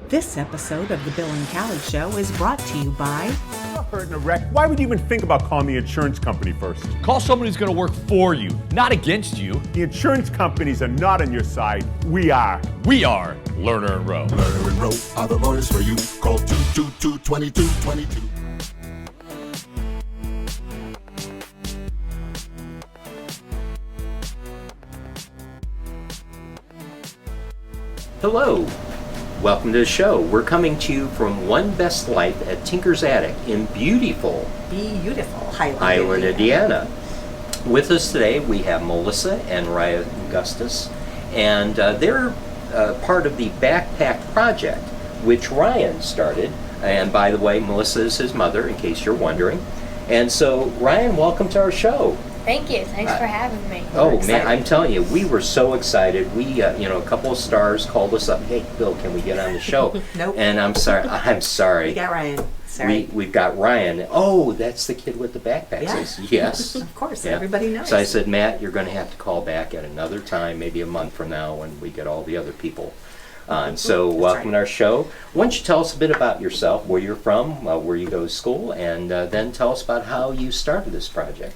This episode of The Bill and Callie Show is brought to you by... Hurt in a wreck. Why would you even think about calling the insurance company first? Call someone who's going to work for you, not against you. The insurance companies are not on your side. We are. We are Lerner and Rowe. Lerner and Rowe are the lawyers for you. Call 222-2222. Hello, welcome to the show. We're coming to you from One Best Life at Tinker's Attic in beautiful Highland, Indiana. With us today we have Melissa and Ryan Gustis, and they're part of the Backpack Project, which Ryan started. And by the way, Melissa is his mother, in case you're wondering. And so, Ryan, welcome to our show. Thank you. Thanks for having me. Oh, man, I'm telling you, we were so excited. We, a couple of stars called us up. Hey, Bill, can we get on the show? Nope. And I'm sorry. We got Ryan. Sorry. We've got Ryan. Oh, that's the kid with the backpack. Yeah. Yes. Of course, Yeah. everybody knows. So I said, Matt, you're going to have to call back at another time, maybe a month from now when we get all the other people on. So welcome to our show. Why don't you tell us a bit about yourself, where you're from, where you go to school, and then tell us about how you started this project.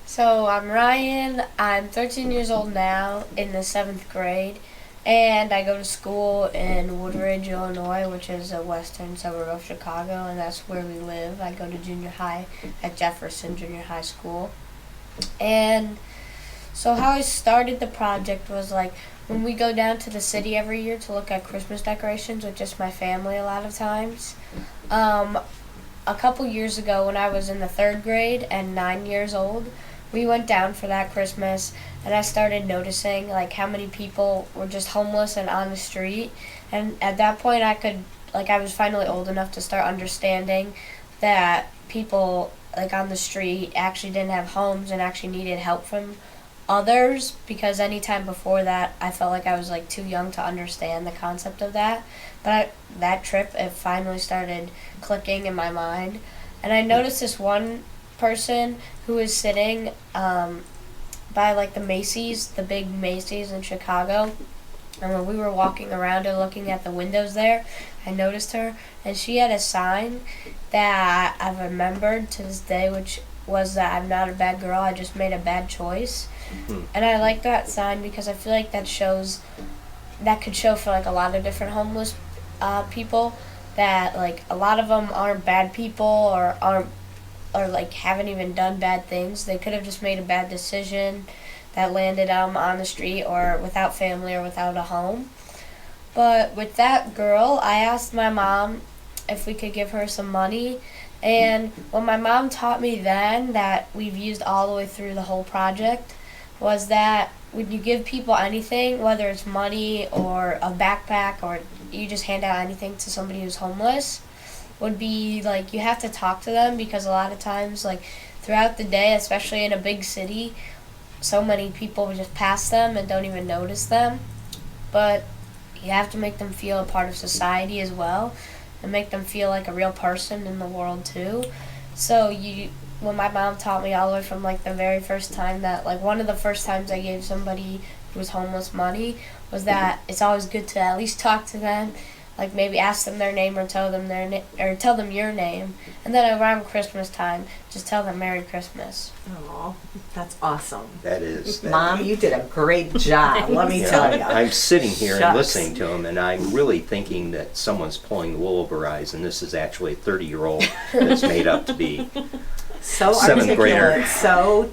So I'm Ryan. I'm 13 years old now, in the 7th grade, and I go to school in Woodridge, Illinois, which is a western suburb of Chicago, and that's where we live. I go to junior high at Jefferson Junior High School. And so how I started the project was like when we go down to the city every year to look at Christmas decorations with just my family a lot of times. A couple years ago when I was in the 3rd grade and 9 years old, we went down for that Christmas, and I started noticing like how many people were just homeless and on the street. And at that point I was finally old enough to start understanding that people like on the street actually didn't have homes and actually needed help from others, because any time before that I felt like I was like too young to understand the concept of that. But that trip, it finally started clicking in my mind, and I noticed this one person who was sitting by like the Macy's, the big Macy's in Chicago, and when we were walking around and looking at the windows there, I noticed her, and she had a sign that I've remembered to this day, which was that I'm not a bad girl, I just made a bad choice. And I like that sign because I feel like that could show for like a lot of different homeless people that like a lot of them aren't bad people or like haven't even done bad things. They could have just made a bad decision that landed them on the street or without family or without a home. But with that girl, I asked my mom if we could give her some money. And what my mom taught me then, that we've used all the way through the whole project, was that when you give people anything, whether it's money or a backpack or you just hand out anything to somebody who's homeless, would be like you have to talk to them, because a lot of times like throughout the day, especially in a big city, so many people just pass them and don't even notice them. But you have to make them feel a part of society as well and make them feel like a real person in the world too. So when my mom taught me all the way from like the very first time that like one of the first times I gave somebody who was homeless money was that it's always good to at least talk to them, like maybe ask them their name or tell them your name, and then around Christmas time just tell them Merry Christmas. Oh, that's awesome. That is. Mom, you did a great job, let me tell you. I'm sitting here and Shucks. listening to him, and I'm really thinking that someone's pulling the wool over eyes, and this is actually a 30-year-old that's made up to be So 7th grader. articulate, so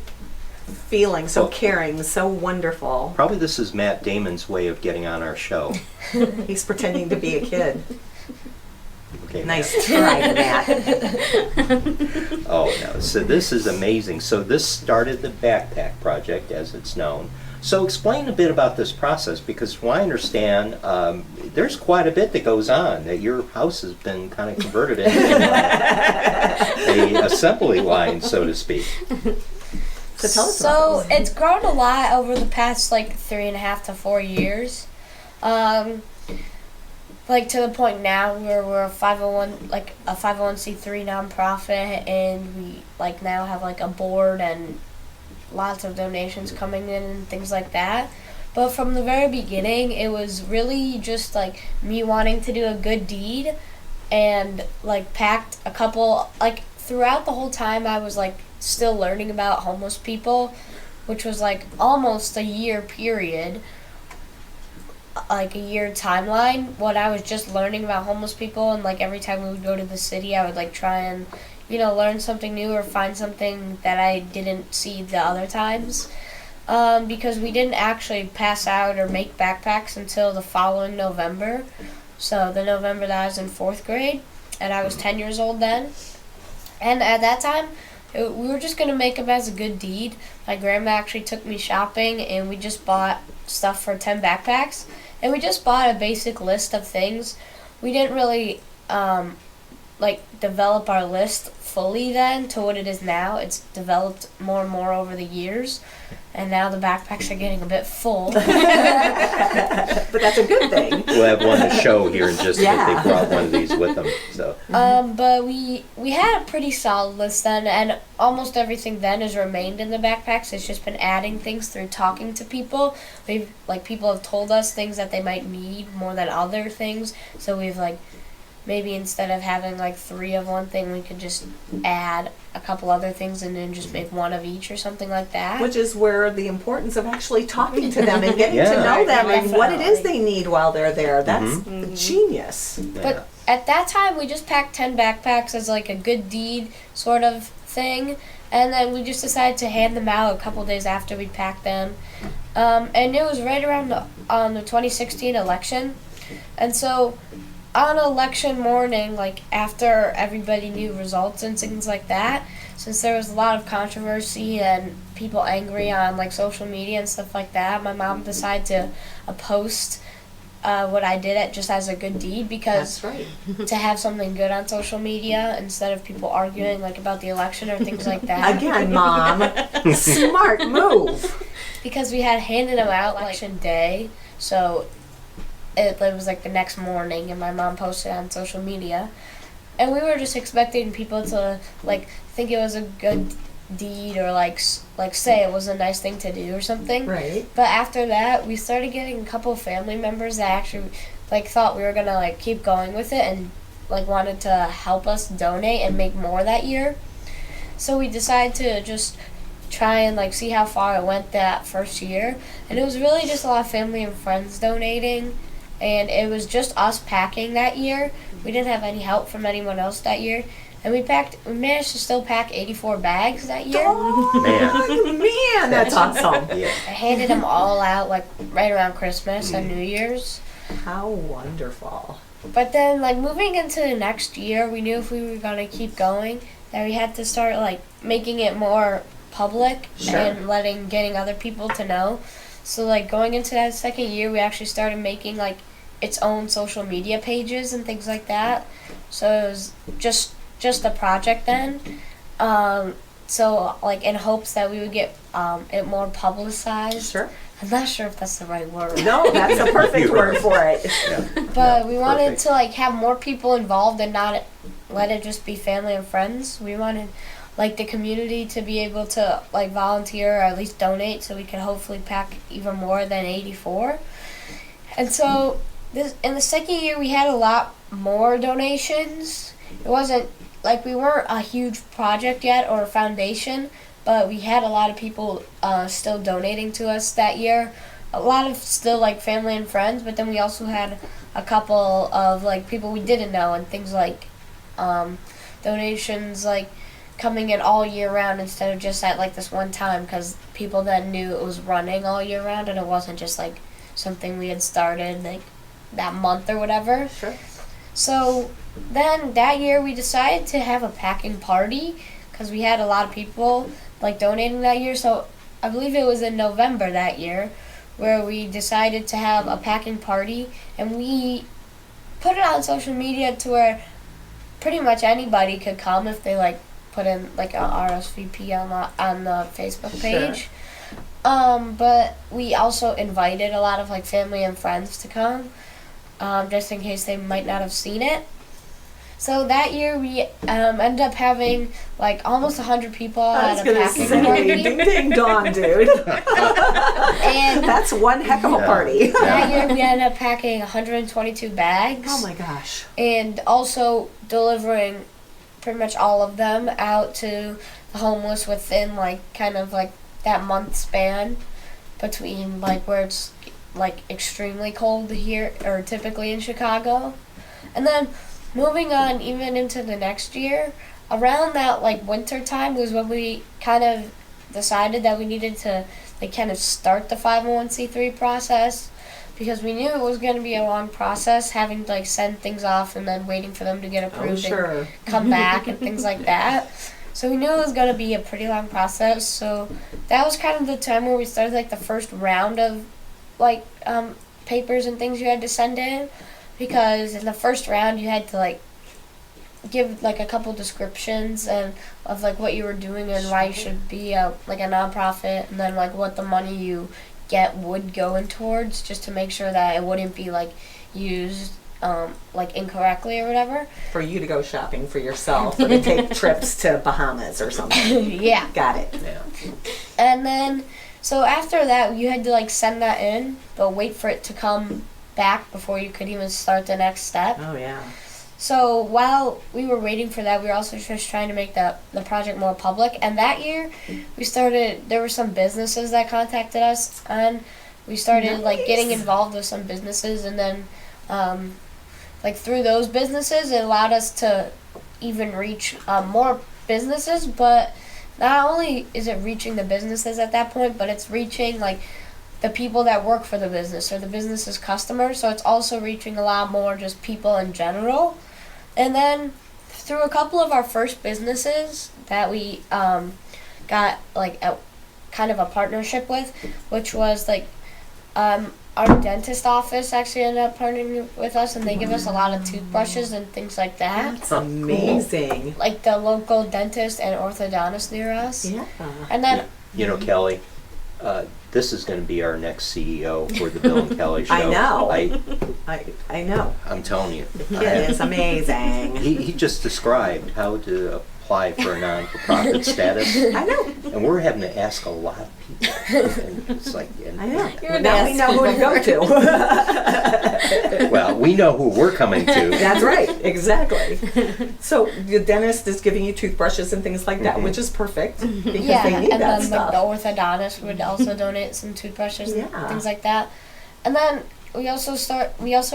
feeling, so caring, so wonderful. Probably this is Matt Damon's way of getting on our show. He's pretending to be a kid. Okay, Nice try, Matt. Oh, no. So this is amazing. So this started the Backpack Project, as it's known. So explain a bit about this process, because from what I understand, there's quite a bit that goes on, that your house has been kind of converted into a assembly line, so to speak. So tell us about it's grown a lot over the past like 3.5 to 4 years. Like to the point now where we're a 501c3 nonprofit, and we like now have like a board and lots of donations coming in and things like that. But from the very beginning, it was really just like me wanting to do a good deed, and like packed a couple, like throughout the whole time I was like still learning about homeless people, which was like almost a year period, like a year timeline when I was just learning about homeless people. And like every time we would go to the city, I would like try and learn something new or find something that I didn't see the other times. Because we didn't actually pass out or make backpacks until the following November. So the November that I was in 4th grade, and I was 10 years old then. And at that time, we were just going to make them as a good deed. My grandma actually took me shopping, and we just bought stuff for 10 backpacks. And we just bought a basic list of things. We didn't really develop our list fully then to what it is now. It's developed more and more over the years, and now the backpacks are getting a bit full. But that's a good thing. We'll have one to show here in just a bit. They brought one of these with them. So. But we had a pretty solid list then, and almost everything then has remained in the backpacks. It's just been adding things through talking to people. People have told us things that they might need more than other things, so we've maybe instead of having 3 of one thing, we could just add a couple other things and then just make 1 of each or something like that. Which is where the importance of actually talking to them and getting to know them and what it is they need while they're there. That's genius. But at that time, we just packed 10 backpacks as a good deed sort of thing. And then we just decided to hand them out a couple days after we packed them. And it was right around the 2016 election. And so on election morning, after everybody knew results and things like that, since there was a lot of controversy and people angry on social media and stuff like that, my mom decided to post what I did just as a good deed, because That's right. to have something good on social media instead of people arguing about the election or things like that. Again, Mom, smart move. Because we had handed them out election day, so it was the next morning, and my mom posted it on social media, and we were just expecting people to think it was a good deed or say it was a nice thing to do or something. Right. But after that, we started getting a couple of family members that actually thought we were gonna keep going with it and wanted to help us donate and make more that year. So we decided to just try and see how far it went that first year, and it was really just a lot of family and friends donating. And it was just us packing that year. We didn't have any help from anyone else that year. And we managed to still pack 84 bags that year. Oh, man, that's awesome. Yeah. I handed them all out right around Christmas and New Year's. How wonderful. But then moving into the next year, we knew if we were going to keep going, that we had to start making it more public. Sure. And getting other people to know. So going into that second year, we actually started making its own social media pages and things like that. So it was just a project then. So in hopes that we would get it more publicized. Sure. I'm not sure if that's the right word. No, that's a perfect word for it. Yeah. But we wanted perfect. to have more people involved and not let it just be family and friends. We wanted the community to be able to volunteer or at least donate, so we could hopefully pack even more than 84. And so in the second year, we had a lot more donations. It wasn't we weren't a huge project yet or a foundation, but we had a lot of people still donating to us that year. A lot of still family and friends, but then we also had a couple of people we didn't know, and things donations coming in all year round instead of just at this one time, because people then knew it was running all year round and it wasn't just something we had started that month or whatever. Sure. So then that year we decided to have a packing party, because we had a lot of people donating that year. So I believe it was in November that year where we decided to have a packing party, and we put it on social media to where pretty much anybody could come if they put in an RSVP on the Facebook page. Sure. But we also invited a lot of family and friends to come, just in case they might not have seen it. So that year we ended up having like almost 100 people I was at a gonna packing say, party. ding ding dong, dude. And That's one heck of a party. that year we ended up packing 122 bags. Oh my gosh. And also delivering pretty much all of them out to the homeless within like kind of like that month span between like where it's like extremely cold here or typically in Chicago. And then moving on even into the next year, around that like winter time was when we kind of decided that we needed to like kind of start the 501c3 process, because we knew it was going to be a long process having to like send things off and then waiting for them to get approved and come back and things like that. So we knew it was going to be a pretty long process. So that was kind of the time where we started like the first round of like papers and things you had to send in, because in the first round you had to like give like a couple descriptions and of like what you were doing and why you should be like a nonprofit, and then like what the money you get would go in towards, just to make sure that it wouldn't be like used like incorrectly or whatever. For you to go shopping for yourself or to take trips to Bahamas or something. Yeah. Got it. Yeah. And then so after that you had to like send that in but wait for it to come back before you could even start the next step. Oh yeah. So while we were waiting for that, we were also just trying to make the project more public. And that year, there were some businesses that contacted us, and we started like getting involved with some businesses. And then, like through those businesses, it allowed us to even reach more businesses. But not only is it reaching the businesses at that point, but it's reaching like the people that work for the business or the business's customers. So it's also reaching a lot more just people in general. And then through a couple of our first businesses that we got like a kind of a partnership with, which was like our dentist office actually ended up partnering with us, and they give us a lot of toothbrushes and things like that. That's amazing. Like the local dentist and orthodontist near us. Yeah. And then You know, Kelly, this is going to be our next CEO for the Bill and Kelly Show. I know. I I know. I'm telling you. It is amazing. He just described how to apply for a non-for-profit status. I know. And we're having to ask a lot of people. And it's like, I know. You're Now we know who to go to. well, we know who we're coming to. That's right. Exactly. So the dentist is giving you toothbrushes and things like that, which is perfect because yeah, they need and that then stuff. like the orthodontist would also donate some toothbrushes and Yeah. things like that. And then we also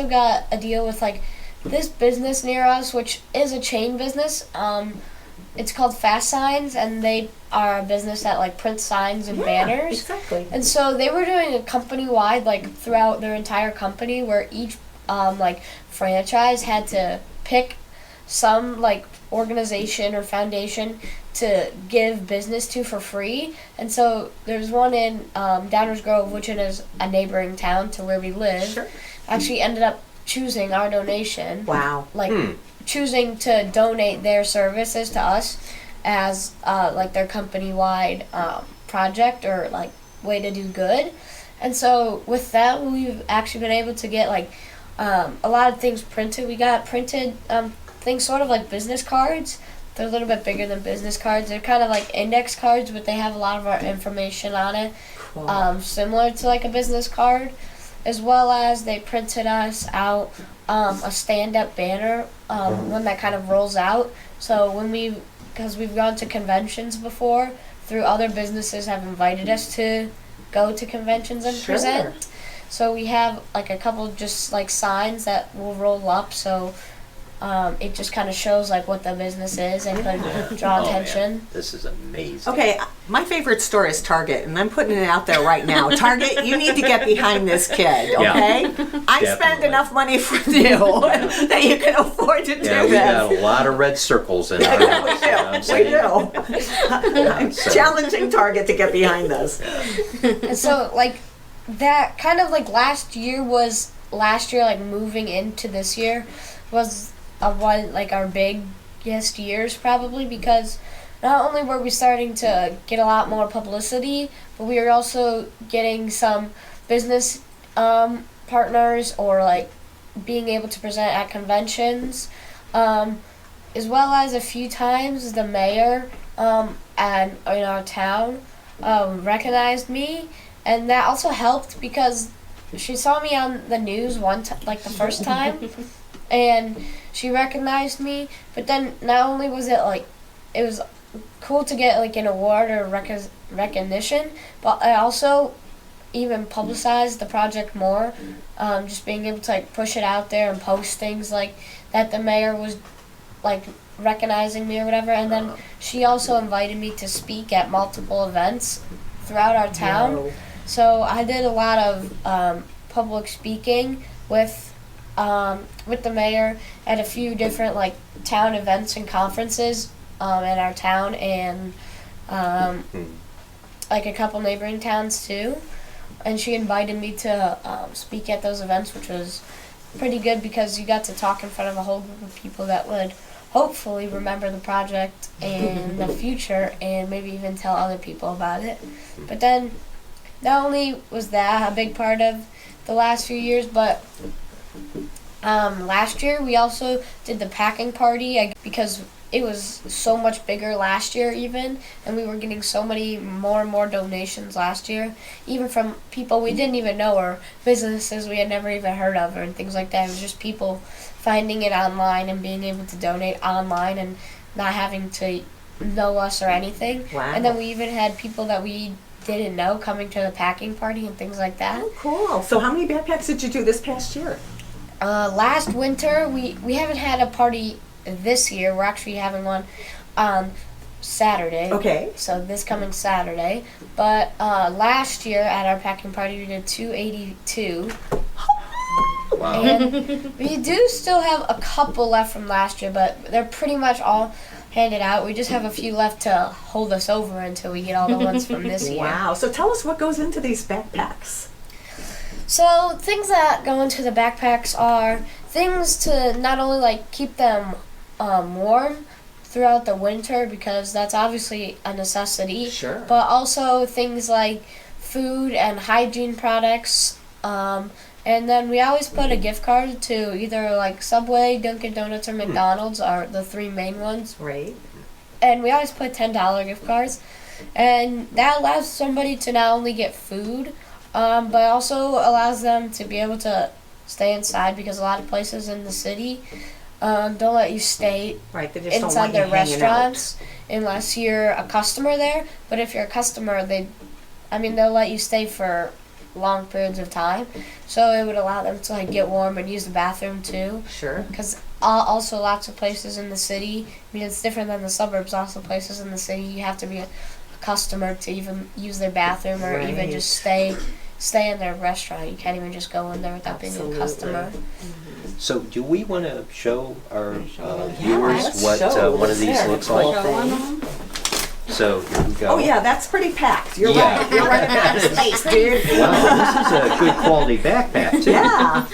got a deal with like this business near us, which is a chain business. It's called Fast Signs, and they are a business that like prints signs and banners. Exactly. And so they were doing a company-wide, like throughout their entire company, where each like franchise had to pick some like organization or foundation to give business to for free. And so there's one in Downers Grove, which is a neighboring town to where we live. Sure. Actually ended up choosing our donation. Wow. Like choosing to donate their services to us as like their company-wide project or like way to do good. And so with that, we've actually been able to get like a lot of things printed. We got printed things sort of like business cards. They're a little bit bigger than business cards. They're kind of like index cards, but they have a lot of our information on it, Cool. similar to like a business card. As well as they printed us out a stand-up banner, one that kind of rolls out. So because we've gone to conventions before, through other businesses have invited us to go to conventions and Sure. present. So we have like a couple just like signs that will roll up, so it just kind of shows like what the business is and could draw Oh, attention. man, this is amazing. Okay, my favorite store is Target, and I'm putting it out there right now. Target, you need to get behind this kid, okay? I spend Definitely. enough money for you that you can afford to do Yeah, we this. got a lot of red circles in our We house. You know what I'm do. saying? We do. I'm so- challenging Target to get behind this. And so like that kind of like last year like moving into this year was one like our biggest years probably, because not only were we starting to get a lot more publicity, but we were also getting some business partners or like being able to present at conventions. as well as a few times the mayor and in our town recognized me, and that also helped because she saw me on the news like the first time, and she recognized me. But then not only was it like, it was cool to get like an award or recognition, but I also even publicized the project more, just being able to like push it out there and post things like that the mayor was like recognizing me or whatever. And then she also invited me to speak at multiple events throughout our town. Whoa. So I did a lot of public speaking with the mayor at a few different like town events and conferences in our town, and like a couple neighboring towns too. And she invited me to speak at those events, which was pretty good because you got to talk in front of a whole group of people that would hopefully remember the project in the future and maybe even tell other people about it. But then not only was that a big part of the last few years, but last year we also did the packing party because it was so much bigger last year even, and we were getting so many more and more donations last year, even from people we didn't even know or businesses we had never even heard of or things like that. It was just people finding it online and being able to donate online and not having to know us or anything. Wow. And then we even had people that we didn't know coming to the packing party and things like that. Oh, cool. So how many backpacks did you do this past year? Last winter, we haven't had a party this year. We're actually having one on Saturday. Okay. So this coming Saturday. But last year at our packing party, we did 282. Wow. And we do still have a couple left from last year, but they're pretty much all handed out. We just have a few left to hold us over until we get all the ones from this year. Wow. So tell us what goes into these backpacks. So things that go into the backpacks are things to not only like keep them warm throughout the winter, because that's obviously a necessity. Sure. But also things like food and hygiene products. And then we always put a gift card to either like Subway, Dunkin' Donuts, or McDonald's are the three main ones. Right. And we always put $10 gift cards. And that allows somebody to not only get food, but also allows them to be able to stay inside, because a lot of places in the city don't let you stay Right. They just don't inside want you their hanging restaurants unless you're a customer there. But if you're a customer, they'll let you stay for long periods of time. So it would allow them to like get warm and use the bathroom too. out. Sure. Because also lots of places in the city, it's different than the suburbs. Also places in the city, you have to be a customer to even use their bathroom or even Right. just stay in their restaurant. You can't even just go in there without being Absolutely. a customer. So do we want to show our let's viewers what show one of these this looks very like? cool thing. So here we go. Oh yeah, that's pretty packed. You're Yeah. right. You're right about that space, dude. Wow, this is a good quality backpack too. Yeah.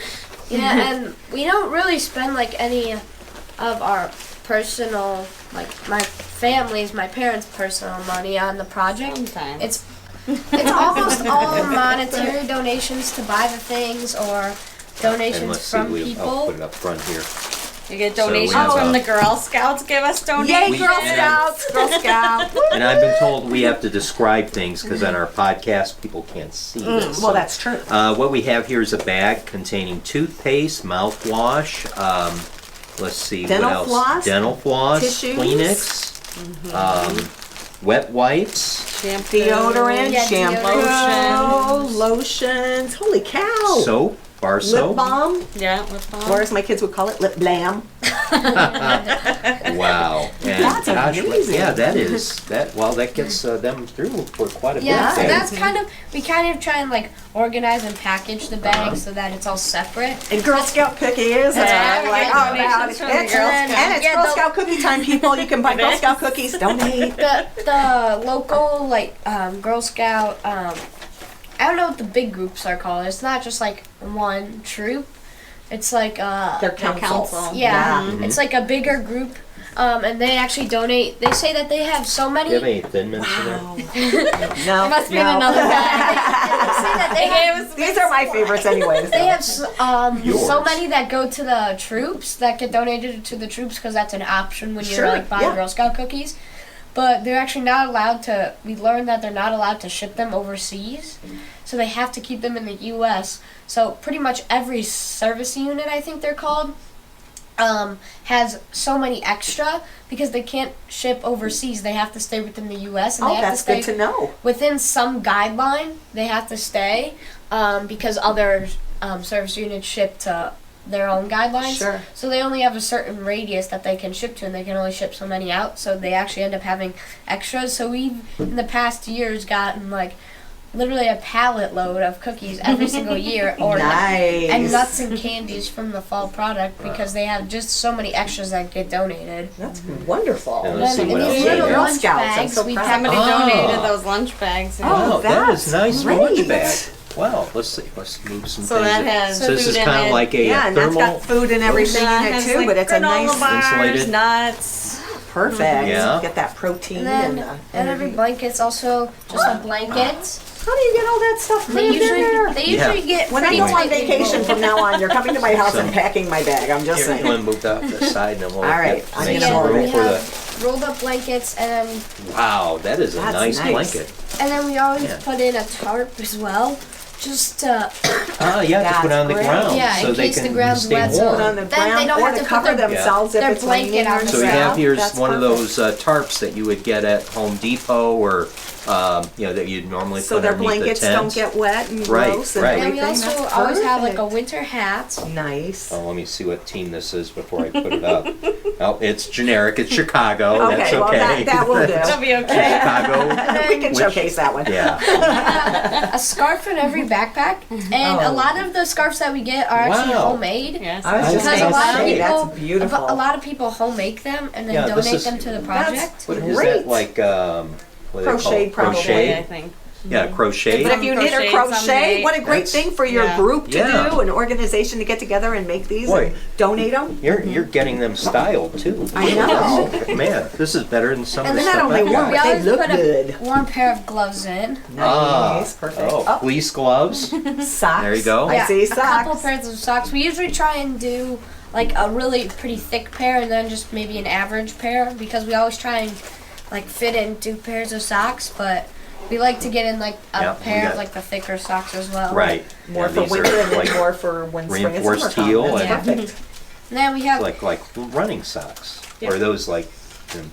Yeah, and we don't really spend like any of our personal, like my parents' personal money on the project. Sometimes. It's almost all monetary donations to buy the things or And donations let's see, from I'll put people. it up front here. You get So we donations have, from the Girl Scouts. Give us donations. Yay, Girl Scouts! Girl Scouts! And I've been told we have to describe things because on our podcast people can't see this. Well, that's true. What we have here is a bag containing toothpaste, mouthwash, let's see, Dental what else? floss, Dental floss, tissues. Kleenex, wet wipes, Deodorant, Yeah, shampoo, lotions. Holy cow! soap, bar Lip soap. balm, Yeah, lip balm. or as my kids would call it, lip blam. Wow. And That's gosh, amazing. yeah, that gets them through for quite a Yeah, so bit. that's we kind of try and like organize and package the bag so that it's all separate. And Girl Scout cookies. Yeah, Like, we get oh, donations from the it's, Girl and it's Yeah, Girl the- Scout cookie time, people. You can buy Girl Scout cookies. Donate. The local like Girl Scout I don't know what the big groups are called. It's not just like one troop. It's like Their council. yeah, Mhm. it's like a bigger group and they actually donate. They say that they have so many. Do you have any Thin Mints in there? No, It must be in no. another bag. They say that they have. These are my favorites anyway. They have Yours. so many that go to the troops that get donated to the troops because that's an option when you're Sure, like buying yeah. Girl Scout cookies. But they're actually not allowed to. We learned that they're not allowed to ship them overseas, so they have to keep them in the U.S. So pretty much every service unit, I think they're called, has so many extra because they can't ship overseas. They have to stay within the U.S. and they Oh, have to that's stay good to know. within some guideline. They have to stay because other service units ship to their own guidelines. Sure. So they only have a certain radius that they can ship to, and they can only ship so many out. So they actually end up having extras. So we've in the past years gotten like literally a pallet load of cookies every single year, or Nice. and nuts and candies from the fall product because they have just so many extras that get donated. That's wonderful. And let's see And what these else little they Girl got. lunch Scouts, I'm bags so we proud. have. Somebody Oh. donated those lunch bags. Oh, that is that's nice great. lunch bag. Wow, let's see. Let's move some So things. that has so this is food in kind of it. like a Yeah, and that's thermal. got food and everything in it Has, too, like, but it's a nice granola bars, Insulated. nuts. perfect. Yeah. Get that protein And then and and every blanket's also just a blanket. how do you get all that stuff They moved in there? usually Yeah. get When I pretty go on tightly vacation rolled. from now on, you're coming to my house So- and packing my bag. I'm just Here, saying. you want to move that to the side, and then we'll All right, get, I'm make gonna some hold room it. for the. Rolled up blankets, and Wow, that is a That's nice nice. blanket. then we always Yeah. put in a tarp as well, just to Ah, yeah, to That's put on the great. ground Yeah, in so they case the can ground's stay wet, so warm. Put on the Then they ground don't or have to to put cover their- themselves if their it's blanket raining on or the So we ground. have here's That's one perfect. of those tarps that you would get at Home Depot or that you'd normally So put their underneath blankets the don't tent. get wet and Right, gross and right. And everything. we also That's always have like a perfect. winter hat. Nice. Oh, let me see what team this is before I put it up. Oh, it's generic. It's Chicago. Okay, That's well, okay. that will do. That'll be okay. Chicago. We can Which- showcase that one. Yeah. A scarf in every backpack, and a Oh. lot of the scarves that we get are actually Wow. homemade. Yes. I was just Because a gonna lot of say, people, that's beautiful. a lot of people homemake them and then Yeah, this donate is- them to the project. What is Great. that like? What do they call Crochet, it? probably, I Crochet. think. Yeah, crochet. But if you knit or Crochet, crochet, someday. what a great That's- thing for your Yeah. group to Yeah. do, an organization to get together and make these Boy. and donate them. You're getting them styled too. I know. Man, this is better than some of And the then stuff not only I've got. warm, We but they always look put a good. warm pair of gloves in. Nice, perfect. Oh, Oh, fleece gloves. socks. There you go. I see a couple socks. pairs of socks. We usually try and do like a really pretty thick pair and then just maybe an average pair because we always try and like fit in 2 pairs of socks, but we like to get in like a Yeah, we pair got- of like the thicker socks as well. Right. More Yeah, for these are winter and then like, more for when spring and reinforced summer heel come. That's and- perfect. And then we have like running socks. Or those like, okay.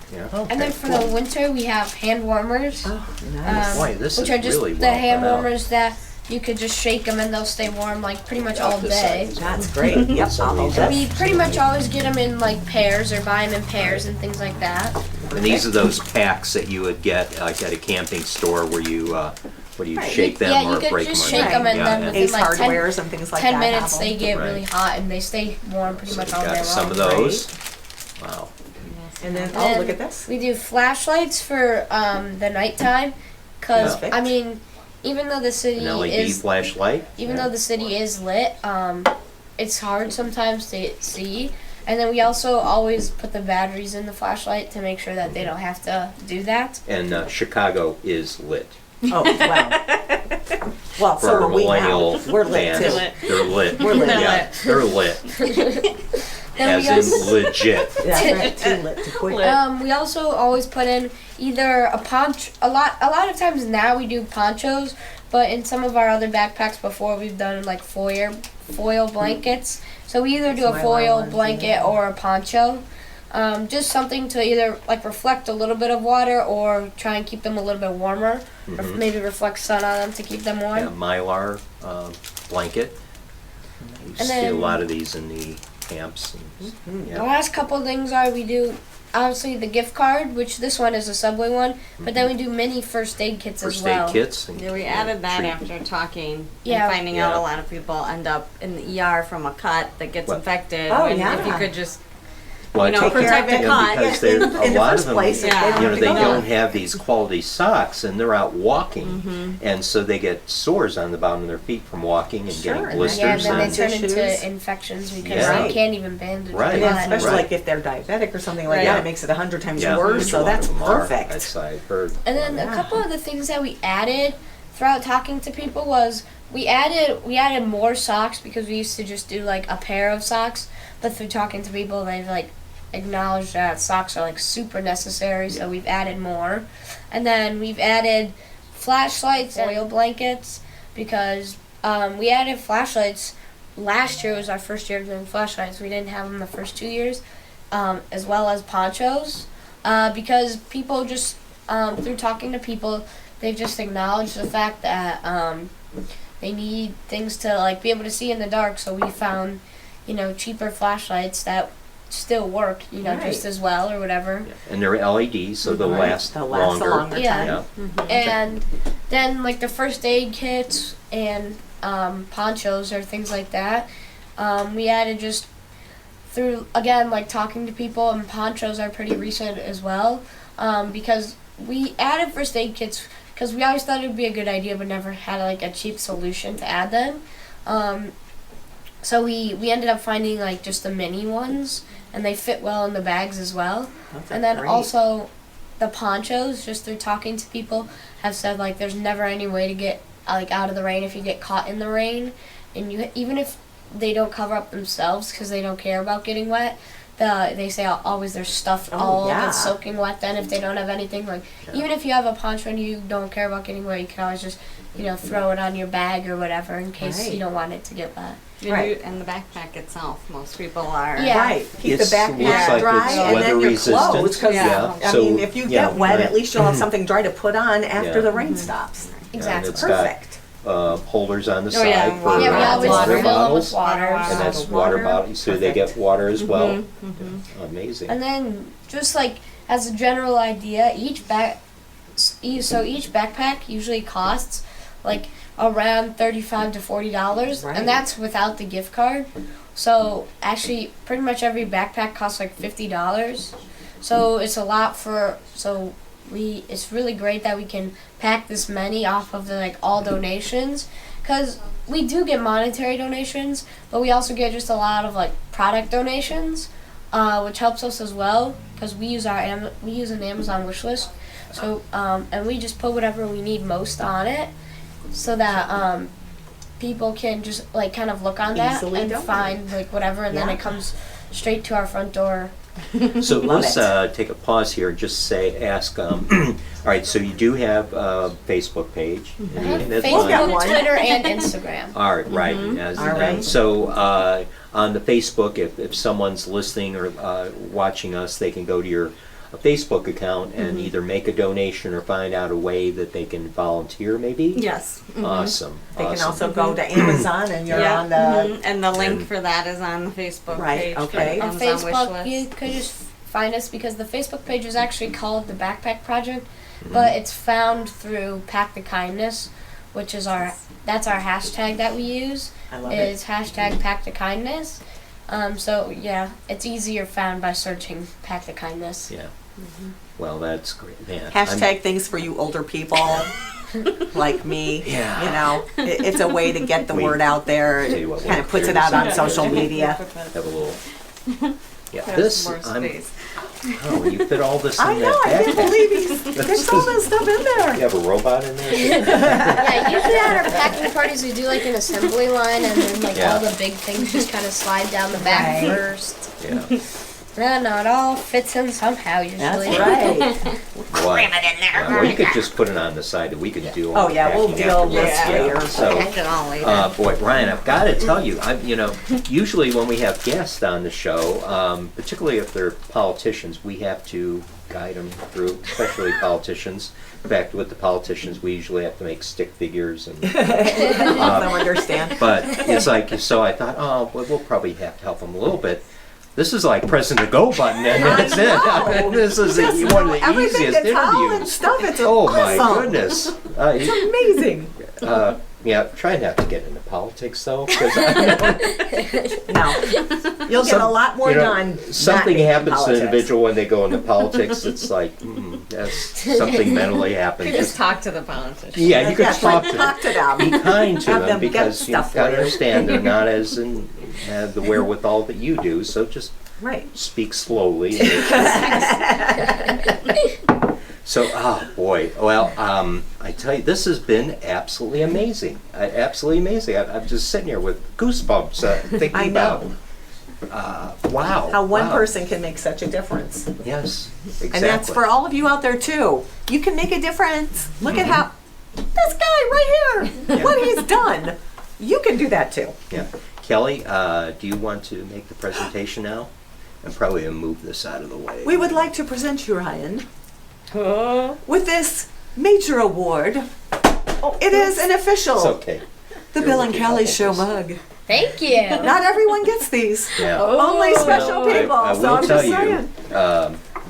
and then for the winter we have hand warmers. Oh, nice. Boy, this Which is are just really the well hand thought out. warmers that you could just shake them and they'll stay warm like pretty much all This day. side. That's great. Yep. Some of these that's- We pretty much always get them in like pairs or buy them in pairs and things like that. And these are those packs that you would get like at a camping store where you Right. shake them Yeah, you or could break just them. shake them and Yeah, then and within Ace like 10, Hardwares and things like 10 that. minutes have they them. get Right. really hot and they stay warm pretty so much we've all day got long. some of those. Wow. And then, And oh, then look at this. We do flashlights for the nighttime, cause Yeah. I mean, even though the city An LED is flashlight. though the city is lit, it's hard sometimes to see. And then we also always put the batteries in the flashlight to make sure that they don't have to do that. And Chicago is lit. Oh, wow. Well, For so our are we millennial now. We're lit fans. too. They're lit. We're lit. Yeah, they're lit. Then we As also, in legit. That's right. Too lit to quit. we also always put in either a poncho. A lot of times now we do ponchos, but in some of our other backpacks before we've done like foil blankets. So we either do a Mylar foil ones, blanket yeah. or a poncho. Just something to either like reflect a little bit of water or try and keep them a little bit warmer, or maybe reflect sun on them to keep them warm. Yeah, Mylar blanket. You And see a then- lot of these in the camps. And, The yeah. last couple things are we do obviously the gift card, which this one is a Subway one, but then we do mini first aid kits First as well. aid kits. And, Yeah, we added that treat- after talking Yeah. and finding out Yeah. a lot of people end up in the ER from a cut that gets Well- infected. Oh, when yeah. If you could just Well, You know, take care protect of the them cot. because in they're, a the lot first of them, place, Yeah. they don't you know, have to they go don't there. have these quality socks, and they're out walking, and so they get sores on the bottom of their feet from walking and Sure, getting and blisters. Yeah, and then they and- turn issues. into infections because Yeah. they can't even bandage Right. it Yeah, up. especially Right. like if they're diabetic or something like Right. that, it makes it 100 times yeah, worse. which a So lot of that's them are. perfect. That's I've heard. And then a Yeah. couple of the things that we added throughout talking to people was we added more socks because we used to just do like a pair of socks, but through talking to people they've like acknowledged that socks are like super necessary, so we've added more. And then we've added flashlights and oil blankets because we added flashlights last year. Was our first year doing flashlights. We didn't have them the first 2 years, as well as ponchos, because people just through talking to people, they've just acknowledged the fact that they need things to like be able to see in the dark. So we found, cheaper flashlights that still work, Right. just as well or whatever. Yeah. And they're LEDs, so they'll Right. last They'll last a longer. longer Yeah. time. And then like the first aid kits and ponchos or things like that, we added just through again like talking to people, and ponchos are pretty recent as well, because we added first aid kits because we always thought it would be a good idea but never had like a cheap solution to add them. So we ended up finding like just the mini ones, and they fit well in the bags as well. Those are And then great. also the ponchos, just through talking to people, have said like there's never any way to get like out of the rain if you get caught in the rain, and you even if they don't cover up themselves because they don't care about getting wet. They say always there's stuff all yeah. that's soaking wet. Then if they don't have anything, like even if you have a poncho and you don't care about getting wet, you can always just throw it on your bag or whatever in case Right. you don't want it to get wet. Right. And the backpack itself, most people are. Yeah. Right. Keep the It's- backpack looks like dry it's and then weather your resistant. clothes. 'Cause, Yeah. I So, mean, if you yeah, get wet, right. at least you'll have something dry to put on after Yeah. the rain stops. Exactly. it's got Perfect. Holders on the Oh, yeah, side for water Yeah, we always water fill them bottles. with water. And that's Bottled water water. bottles, so they Perfect. get water as well. Amazing. Just like as a general idea, each backpack usually costs like around $35 to $40, Right. and that's without the gift card. So actually, pretty much every backpack costs like $50. So it's a lot for. So it's really great that we can pack this many off of the like all donations, because we do get monetary donations, but we also get just a lot of like product donations, which helps us as well because we use an Amazon wish list. So and we just put whatever we need most on it, so that people can just like kind of look on that Easily and donate. find like whatever, and then Yeah. it comes straight to our front door. So Love let's it. take a pause here and just ask, all right, so you do have a Facebook page. and that's Facebook, got one. Twitter, and Instagram. All right, right. All right. So on the Facebook, if someone's listening or watching us, they can go to your Facebook account and either make a donation or find out a way that they can volunteer, maybe? Yes. Awesome. They can awesome. also go to Amazon and you're Yeah. on the. And the link And- for that is on the Facebook Right, page. okay. For On the Amazon Facebook, wish you list. could just find us because the Facebook page is actually called the Backpack Project, but it's found through Pack the Kindness, which is that's our hashtag that we use. I love it. Is hashtag Pack the Kindness. So yeah, it's easier found by searching Pack the Kindness. Yeah. Well, that's great. Man, Hashtag things for you older people like me. Yeah. It's a way to get the We- word out there. Tell you what, Kind we'll of puts it clear out on this out. social media. have a little. Yeah, There's this. more I'm. space. Oh, you fit all this in I know. that I can't backpack. believe there's all this stuff in You there. have a robot in there? Yeah, usually at our packing parties we do like an assembly line, and then like Yeah. all the big things just kind of slide down the back Right. first. Yeah. No, it all fits in somehow usually. That's right. Cram it in there. Well, you could just put it on the side that we could do. Oh, yeah, we'll packing deal with afterwards. later. So, Pack it all later. boy, Ryan, I've got to tell you, usually when we have guests on the show, particularly if they're politicians, we have to guide them through, especially politicians. In fact, with the politicians, we usually have to make stick figures and. I don't understand. But it's like, so I thought, oh, well, we'll probably have to help them a little bit. This is like pressing the go button and that's know. it. This is Just one of the everything easiest to tell and interviews. stuff. It's Oh awesome. my goodness. It's amazing. Yeah, try not to get into politics though, because No. You'll get a lot more done. something not in happens to politics. an individual when they go into politics. It's like that's something mentally happens. You just talk to the politicians. Yeah, you could Yes, talk like, to talk to them. Be kind to Have them them get because you've stuff got for to you. understand they're not as have the wherewithal that you do. So just Right. speak slowly. So, oh boy. Well, I tell you, this has been absolutely amazing. Absolutely amazing. I'm just sitting here with goosebumps thinking I about. know. Wow. How one wow. person can make such a difference. Yes, exactly. And that's for all of you out there too. You can make a difference. Look at how this guy right here, what he's done. You can do that too. Yeah. Kelly, do you want to make the presentation now? I'm probably going to move this out of the way. We would like to present you, Ryan, with this major award. It is an official, It's okay. the Bill and Kelly Show mug. Thank you. Not everyone gets these. Yeah. Only special Well, people. I so will I'm tell just saying.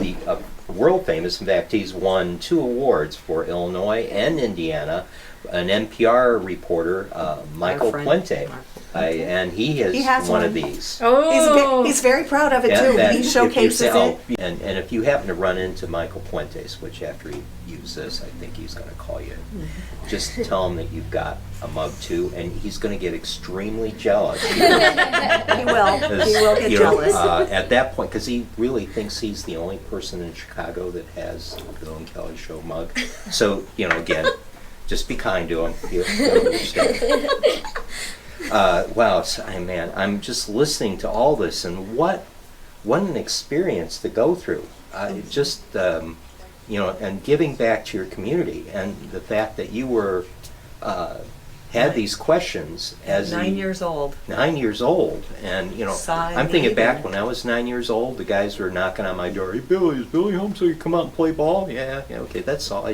you, the world famous, in fact, he's won 2 awards for Illinois and Indiana. An NPR reporter, Michael friend, Puente, Michael and he has, He has one one. of these. He's very proud of it Yeah, too. that He if you showcases say- it. And if you happen to run into Michael Puentes, which after he uses this, I think he's going to call you, just tell him that you've got a mug too, and he's going to get extremely jealous. He will. He will get You know, jealous. at that point, because he really thinks he's the only person in Chicago that has a Bill and Kelly Show mug. So, again, just be kind to him. He'll understand. Wow, man, I'm just listening to all this, and what an experience to go through. And giving back to your community, and the fact that you were had these questions as 9 years old. 9 years old, and Sign I'm thinking back anything. when I was 9 years old. The guys were knocking on my door. Hey, Billy, is Billy home so you come out and play ball? Yeah, okay, that's all.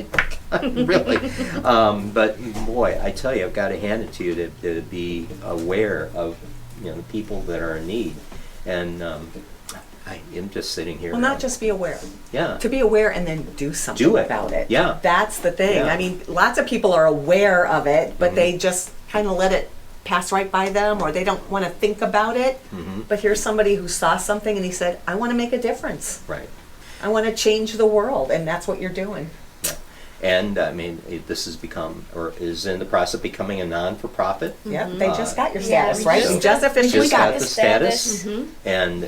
Really, but boy, I tell you, I've got to hand it to you to be aware of the people that are in need, and I am just sitting here. Well, not just be aware. Yeah. To be aware and then do something Do it. about it. Yeah. That's the thing. Yeah. I mean, lots of people are aware of it, but they just kind of let it pass right by them, or they don't want to think about it. But here's somebody who saw something and he said, I want to make a difference. Right. I want to change the world, and that's what you're doing. And I mean, this has become, or is in the process of becoming a non-for-profit. Yeah, they just got your Yeah, status, we right? just You just officially Just got got it. the status, and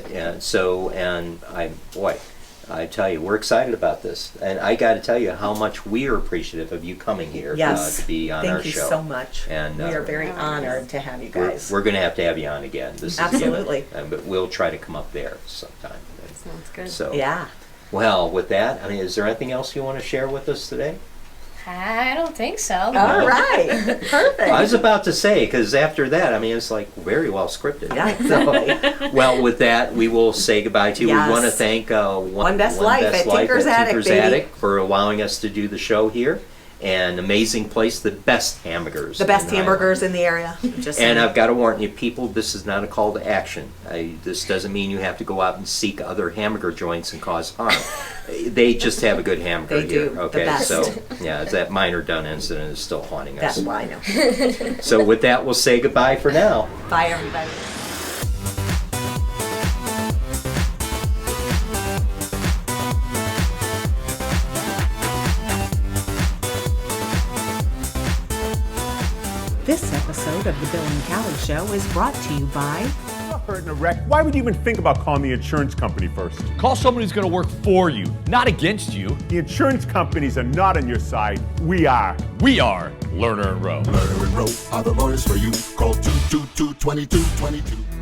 I tell you, we're excited about this, and I got to tell you how much we are appreciative of you coming here Yes. to be on our Thank you show. so much. And we are very honored to have you We're, guys. we're going to have you on again. This is Absolutely. but we'll try to come up there sometime. Sounds good. So Yeah. well, with that, I mean, is there anything else you want to share with us today? I don't think so. All right. Perfect. I was about to say, because after that, I mean, it's like very well scripted. Yeah, exactly. Well, with that, we will say goodbye to you. Yes. We want to thank One Best Life at Tinker's Attic, baby. Attic for allowing us to do the show here. An amazing place, the best hamburgers. The best in hamburgers in the area. Just And saying. I've got to warn you, people, this is not a call to action. This doesn't mean you have to go out and seek other hamburger joints and cause harm. They just have a good hamburger They here. do, the Okay, best. so yeah, that minor Dunn incident is still haunting us. That's why I know. So with that, we'll say goodbye for now. Bye, everybody. This episode of The Bill and Callie Show is brought to you by... Hurt in a wreck. Why would you even think about calling the insurance company first? Call someone who's going to work for you, not against you. The insurance companies are not on your side. We are. We are Lerner and Rowe. Lerner and Rowe are the lawyers for you. Call 222-2222.